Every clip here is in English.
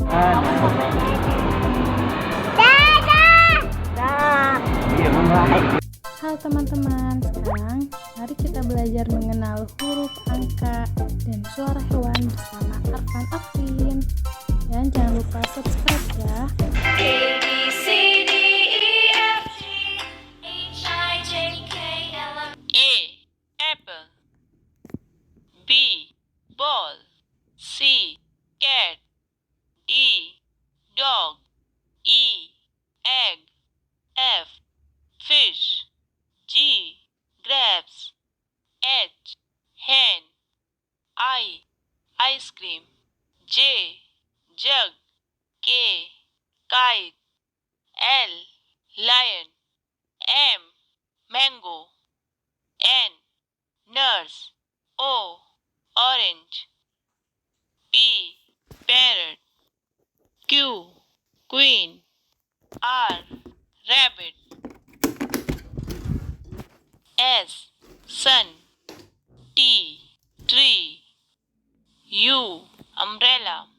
Halo teman-teman, sekarang mari kita belajar mengenal huruf, angka, dan suara hewan bersama Arfan Afin. Dan jangan lupa subscribe ya. A, B, C, D, E, F, G, H, I, J, K, L, M. A. Apple. B. Ball. C. Cat. D. Dog. E. Egg. F. Fish. G. Grapes. H. Hen. I. Ice cream. J. Jug. K. Kite. L. Lion. M. Mango. N. Nurse. O. Orange. P. Parrot. Q. Queen. R. Rabbit. S. Sun. T. Tree. U. Umbrella.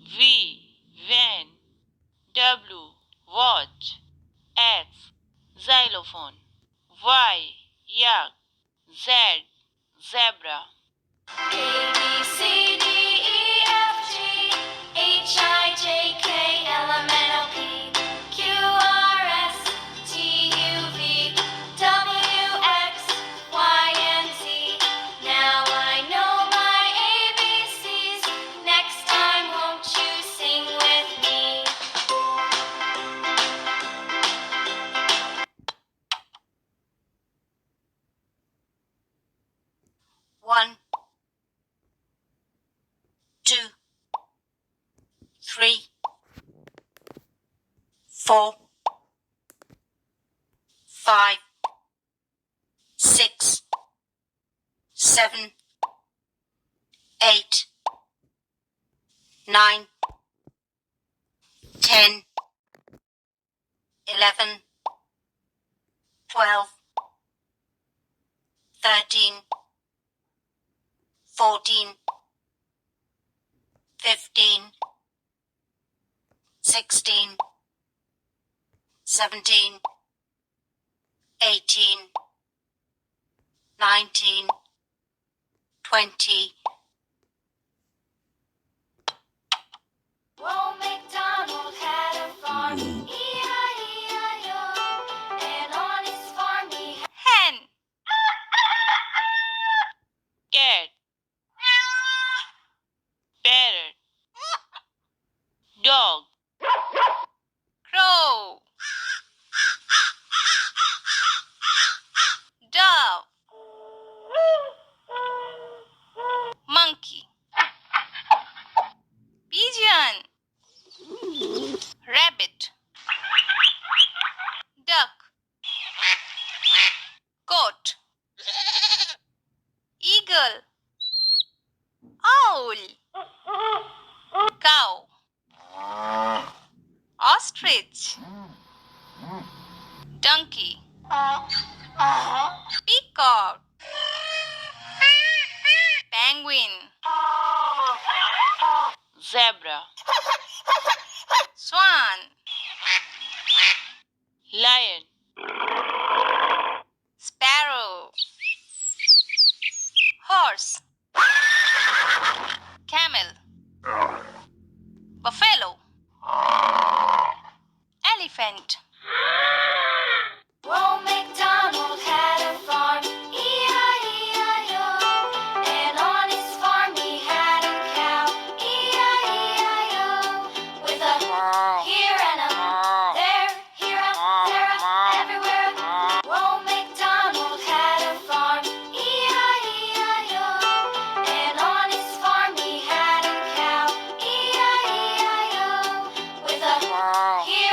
V. Van. W. Watch. X. Xylophone. Y. Yak. Z. Zebra. A, B, C, D, E, F, G, H, I, J, K, L, M, N, O, P, Q, R, S, T, U, V, W, X, Y, and Z. Now I know my ABCs. Next time, won't you sing with me? One, two, three, four, five, six, seven, eight, 9, 10, 11, 12, 13, 14, 15, 16, 17, 18, 19, 20. Old MacDonald had a farm, E-I-E-I-O, and on his farm he had Hen. Cat. Parrot. Dog. Crow. Dove. Monkey. Pigeon. Rabbit. Duck. Goat. Eagle. Owl. Cow. Ostrich. Donkey. Peacock. Penguin. Zebra. Swan. Lion. Sparrow. Horse. Camel. Buffalo. Elephant. Old MacDonald had a farm, E-I-E-I-O, and on his farm he had a cow, E-I-E-I-O, with a here and a there, here a there, everywhere. Old MacDonald had a farm, E-I-E-I-O, and on his farm he had a cow, E-I-E-I-O, with a here